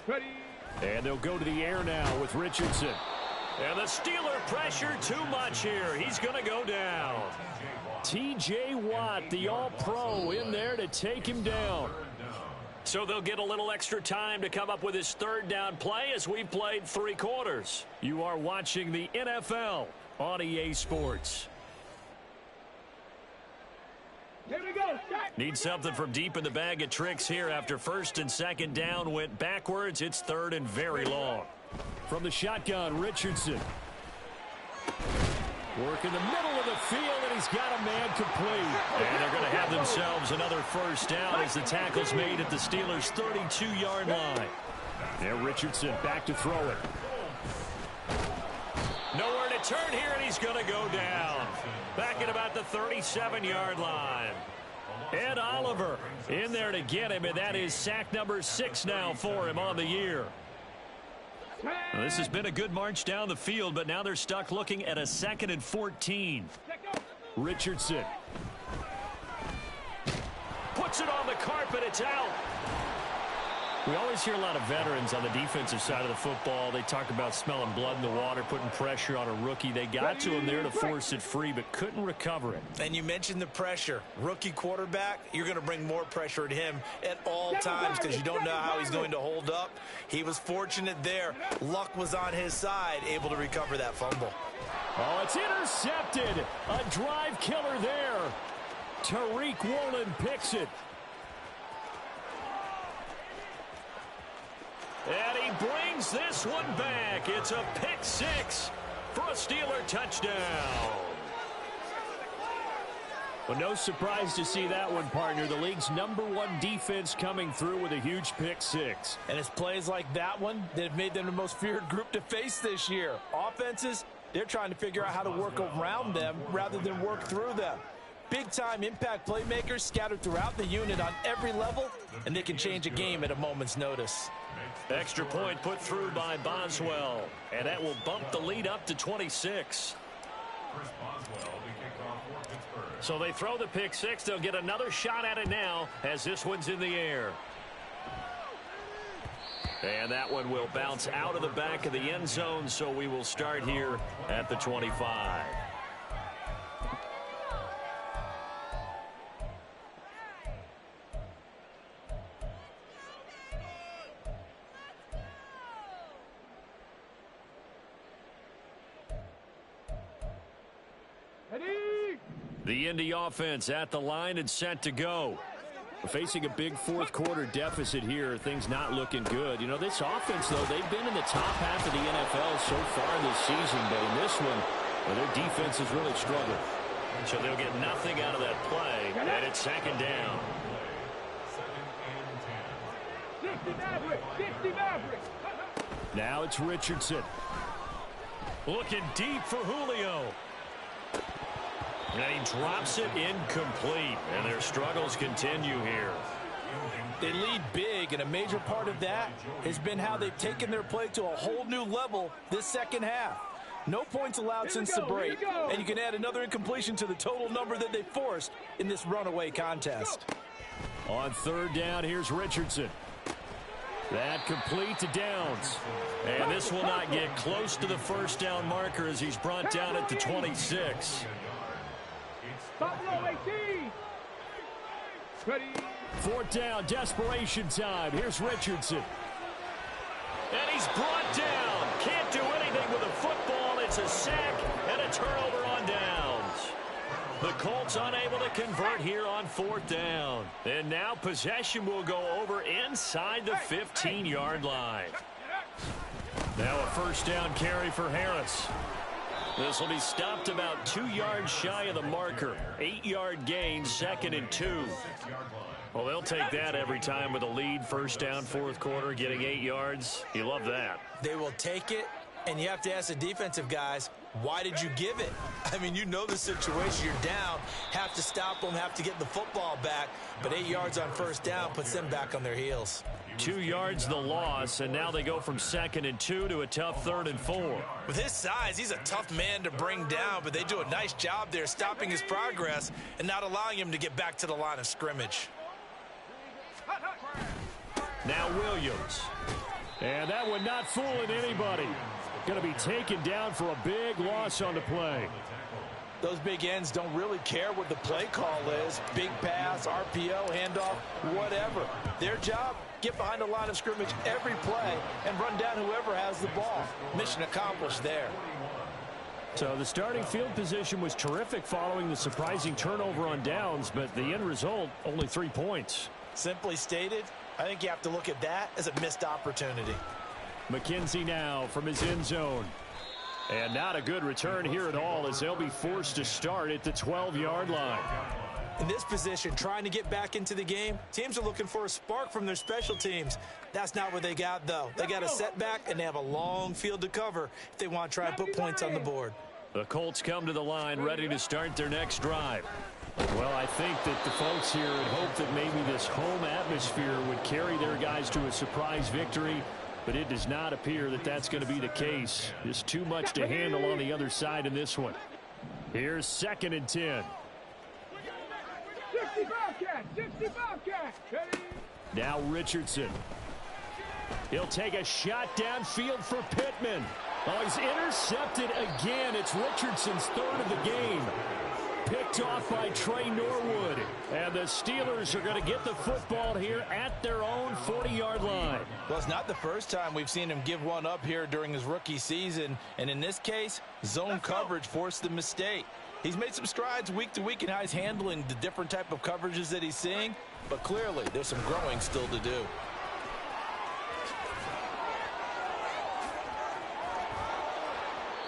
Ready. And they'll go to the air now with Richardson. And the Steeler pressure too much here. He's going to go down. T.J. Watt, the All-Pro, in there to take him down. So they'll get a little extra time to come up with his third down play as we've played 3 quarters. You are watching the NFL on EA Sports. Here we go. Need something from deep in the bag of tricks here after first and second down went backwards. It's third and very long. From the shotgun, Richardson. Work in the middle of the field, and he's got a man complete. And they're going to have themselves another first down as the tackle's made at the Steelers' 32-yard line. Now Richardson back to throw it. Nowhere to turn here, and he's going to go down. Back at about the 37-yard line. Ed Oliver in there to get him, and that is sack number 6 now for him on the year. Well, this has been a good march down the field, but now they're stuck looking at a 2nd and 14. Richardson. Puts it on the carpet. It's out. We always hear a lot of veterans on the defensive side of the football. They talk about smelling blood in the water, putting pressure on a rookie. They got to him there to force it free, but couldn't recover it. And you mentioned the pressure. Rookie quarterback, you're going to bring more pressure at him at all times because you don't know how he's going to hold up. He was fortunate there. Luck was on his side, able to recover that fumble. Oh, it's intercepted. A drive killer there. Tariq Woolen picks it. And he brings this one back. It's a pick 6 for a Steeler touchdown. Well, no surprise to see that one, partner. The league's #1 defense coming through with a huge pick 6. And it's plays like that one that have made them the most feared group to face this year. Offenses, they're trying to figure out how to work around them rather than work through them. Big-time impact playmakers scattered throughout the unit on every level, and they can change a game at a moment's notice. Extra point put through by Boswell, and that will bump the lead up to 26. So they throw the pick 6. They'll get another shot at it now as this one's in the air. And that one will bounce out of the back of the end zone, so we will start here at the 25. The Indy offense at the line and set to go. We're facing a big fourth quarter deficit here. Things not looking good. You know, this offense, though, they've been in the top half of the NFL so far this season, but in this one, well, their defense has really struggled. So they'll get nothing out of that play, and it's 2nd down. 60 Maverick. Now it's Richardson. Looking deep for Julio. And he drops it incomplete, and their struggles continue here. They lead big, and a major part of that has been how they've taken their play to a whole new level this second half. No points allowed since the break, and you can add another incompletion to the total number that they forced in this runaway contest. On 3rd down, here's Richardson. That complete to Downs. And this will not get close to the first down marker as he's brought down at the 26. Buffalo 18. Ready. 4th down, desperation time. Here's Richardson. And he's brought down. Can't do anything with the football. It's a sack and a turnover on downs. The Colts unable to convert here on 4th down. And now possession will go over inside the 15-yard line. Now a first down carry for Harris. This will be stopped about 2 yards shy of the marker. 8-yard gain, 2nd and 2. Well, they'll take that every time with a lead. First down, fourth quarter, getting 8 yards. You love that. They will take it, and you have to ask the defensive guys, why did you give it? I mean, you know the situation. You're down, have to stop them, have to get the football back. But 8 yards on first down puts them back on their heels. 2 yards the loss, and now they go from 2nd and 2 to a tough 3rd and 4. With his size, he's a tough man to bring down, but they do a nice job there stopping his progress and not allowing him to get back to the line of scrimmage. Now Williams. And that one not fooling anybody. Going to be taken down for a big loss on the play. Those big ends don't really care what the play call is. Big pass, RPO, handoff, whatever. Their job, get behind the line of scrimmage every play and run down whoever has the ball. Mission accomplished there. So the starting field position was terrific following the surprising turnover on downs, but the end result, only 3 points. Simply stated, I think you have to look at that as a missed opportunity. McKenzie now from his end zone. And not a good return here at all as they'll be forced to start at the 12-yard line. In this position, trying to get back into the game, teams are looking for a spark from their special teams. That's not what they got, though. They got a setback, and they have a long field to cover if they want to try and put points on the board. The Colts come to the line ready to start their next drive. Well, I think that the folks here had hoped that maybe this home atmosphere would carry their guys to a surprise victory, but it does not appear that that's going to be the case. There's too much to handle on the other side in this one. Here's 2nd and 10. 60 Bobcat. Now Richardson. He'll take a shot downfield for Pittman. Oh, he's intercepted again. It's Richardson's 3rd of the game. Picked off by Trey Norwood. And the Steelers are going to get the football here at their own 40-yard line. Well, it's not the first time we've seen him give one up here during his rookie season. And in this case, zone coverage forced the mistake. He's made some strides week to week in how he's handling the different type of coverages that he's seeing. But clearly, there's some growing still to do.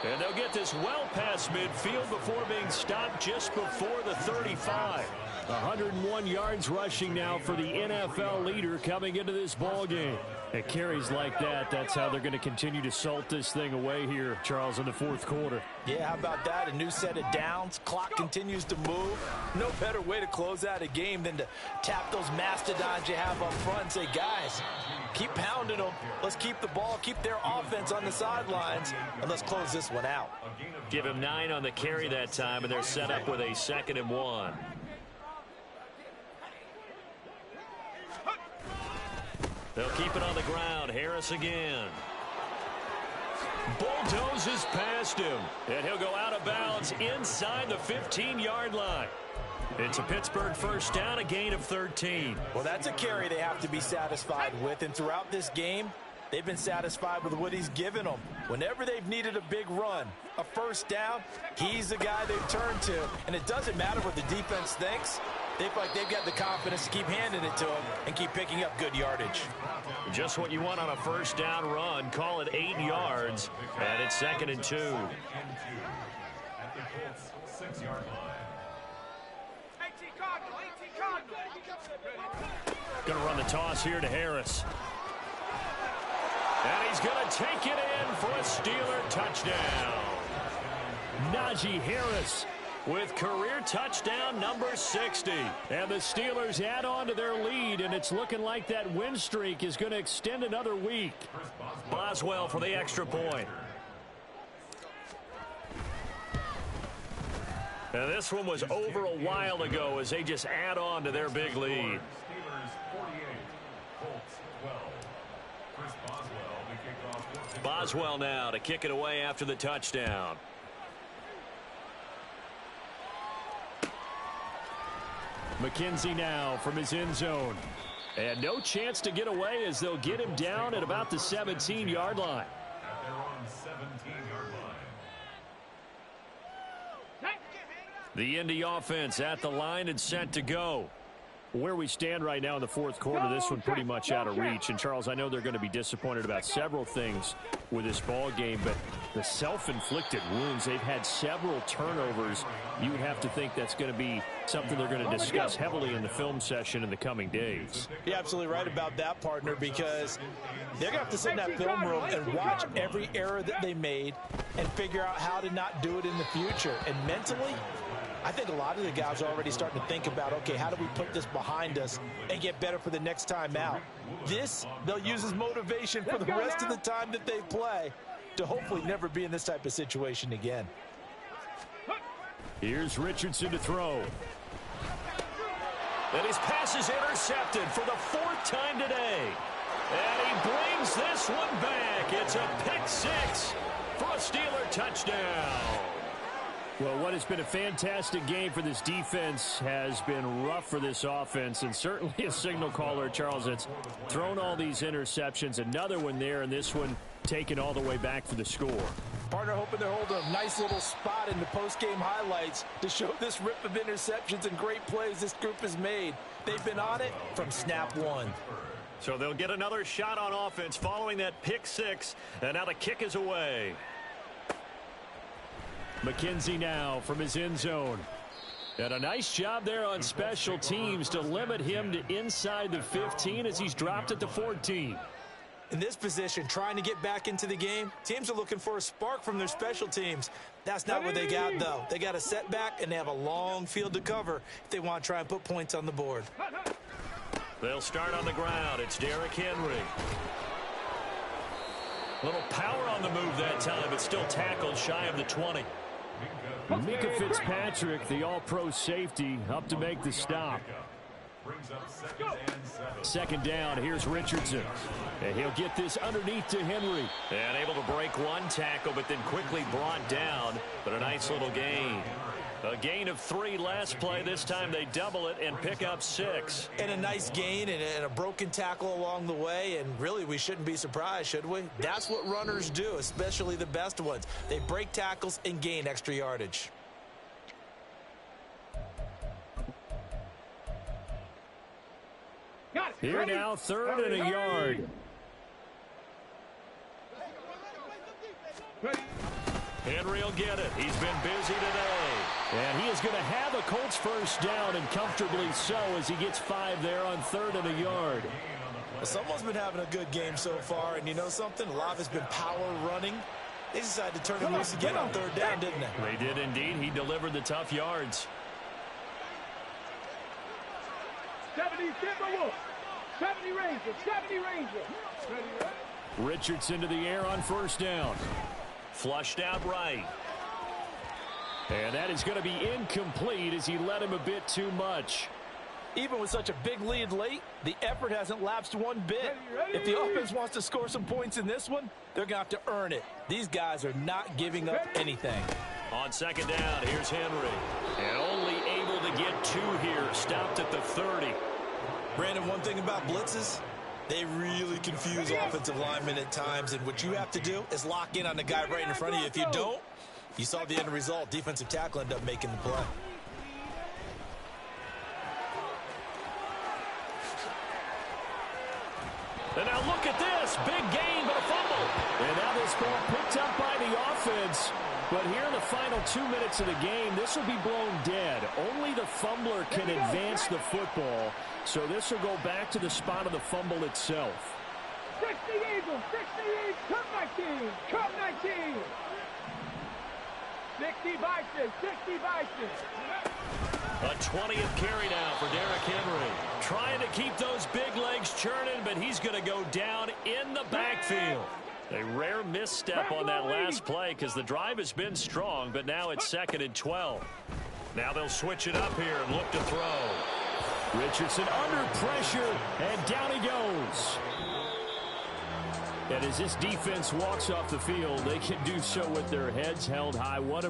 And they'll get this well past midfield before being stopped just before the 35. 101 yards rushing now for the NFL leader coming into this ball game. At carries like that, that's how they're going to continue to salt this thing away here, Charles, in the 4th quarter. Yeah, how about that? A new set of downs. Clock continues to move. No better way to close out a game than to tap those mastodons you have up front and say, guys, keep pounding them. Let's keep the ball, keep their offense on the sidelines, and let's close this one out. Give him 9 on the carry that time, and they're set up with a 2nd and 1. They'll keep it on the ground. Harris again. Bulldozes past him. And he'll go out of bounds inside the 15-yard line. It's a Pittsburgh first down, a gain of 13. Well, that's a carry they have to be satisfied with. And throughout this game, they've been satisfied with what he's given them. Whenever they've needed a big run, a first down, he's the guy they've turned to. And it doesn't matter what the defense thinks. They feel like they've got the confidence to keep handing it to him and keep picking up good yardage. Just what you want on a first down run. Call it 8 yards. And it's 2nd and 2. At the Colts 6-yard line. Going to run the toss here to Harris. And he's going to take it in for a Steeler touchdown. Najee Harris with career touchdown number 60. And the Steelers add on to their lead, and it's looking like that win streak is going to extend another week. Boswell for the extra point. And this one was over a while ago as they just add on to their big lead. Steelers 48, Colts 12. Chris Boswell, the kickoff. Boswell now to kick it away after the touchdown. McKenzie now from his end zone. And no chance to get away as they'll get him down at about the 17-yard line. At their own 17-yard line. The Indy offense at the line and set to go. Where we stand right now in the 4th quarter, this one pretty much out of reach. And, Charles, I know they're going to be disappointed about several things with this ball game, but the self-inflicted wounds, they've had several turnovers. You would have to think that's going to be something they're going to discuss heavily in the film session in the coming days. You're absolutely right about that, partner, because they're going to have to sit in that film room and watch every error that they made and figure out how to not do it in the future. And mentally, I think a lot of the guys are already starting to think about, okay, how do we put this behind us and get better for the next time out? This, they'll use as motivation for the rest of the time that they play to hopefully never be in this type of situation again. Here's Richardson to throw. And his pass is intercepted for the 4th time today. And he brings this one back. It's a pick 6 for a Steeler touchdown. Well, what has been a fantastic game for this defense has been rough for this offense, and certainly a signal caller, Charles, that's thrown all these interceptions. Another one there, and this one taken all the way back for the score. Partner hoping they're holding a nice little spot in the post-game highlights to show this rip of interceptions and great plays this group has made. They've been on it from snap one. So they'll get another shot on offense following that pick six, and now the kick is away. McKenzie now from his end zone. And a nice job there on special teams to limit him to inside the 15 as he's dropped at the 14. In this position, trying to get back into the game, teams are looking for a spark from their special teams. That's not what they got, though. They got a setback, and they have a long field to cover if they want to try and put points on the board. They'll start on the ground. It's Derrick Henry. A little power on the move that time, but still tackled shy of the 20. Mika Fitzpatrick, the all-pro safety, up to make the stop. Second down, here's Richardson. And he'll get this underneath to Henry. And able to break one tackle, but then quickly brought down. But a nice little gain. A gain of 3 last play. This time they double it and pick up 6. And a nice gain and a broken tackle along the way. And really, we shouldn't be surprised, should we? That's what runners do, especially the best ones. They break tackles and gain extra yardage. Here now, 3rd and a yard. Henry will get it. He's been busy today. And he is going to have a Colts first down, and comfortably so, as he gets 5 there on 3rd and a yard. Well, someone's been having a good game so far, and you know something? A lot of it's been power running. They decided to turn him loose again on 3rd down, didn't they? They did indeed. He delivered the tough yards. 70 Timberwolves. 70 Rangers. 70 Rangers. Richardson to the air on first down. Flushed out right. And that is going to be incomplete as he led him a bit too much. Even with such a big lead late, the effort hasn't lapsed one bit. If the offense wants to score some points in this one, they're going to have to earn it. These guys are not giving up anything. On second down, here's Henry. And only able to get 2 here. Stopped at the 30. Brandon, one thing about blitzes, they really confuse offensive linemen at times. And what you have to do is lock in on the guy right in front of you. If you don't, you saw the end result. Defensive tackle ended up making the play. And now look at this. Big gain, but a fumble. And now this ball picked up by the offense. But here in the final 2 minutes of the game, this will be blown dead. Only the fumbler can advance the football. So this will go back to the spot of the fumble itself. 60 Eagles. 60 Eagles. Cup 19. Cup 19. 60 Vikings. 60 Vikings. A 20th carry now for Derrick Henry. Trying to keep those big legs churning, but he's going to go down in the backfield. A rare misstep on that last play because the drive has been strong, but now it's 2nd and 12. Now they'll switch it up here and look to throw. Richardson under pressure, and down he goes. And as this defense walks off the field, they can do so with their heads held high. What a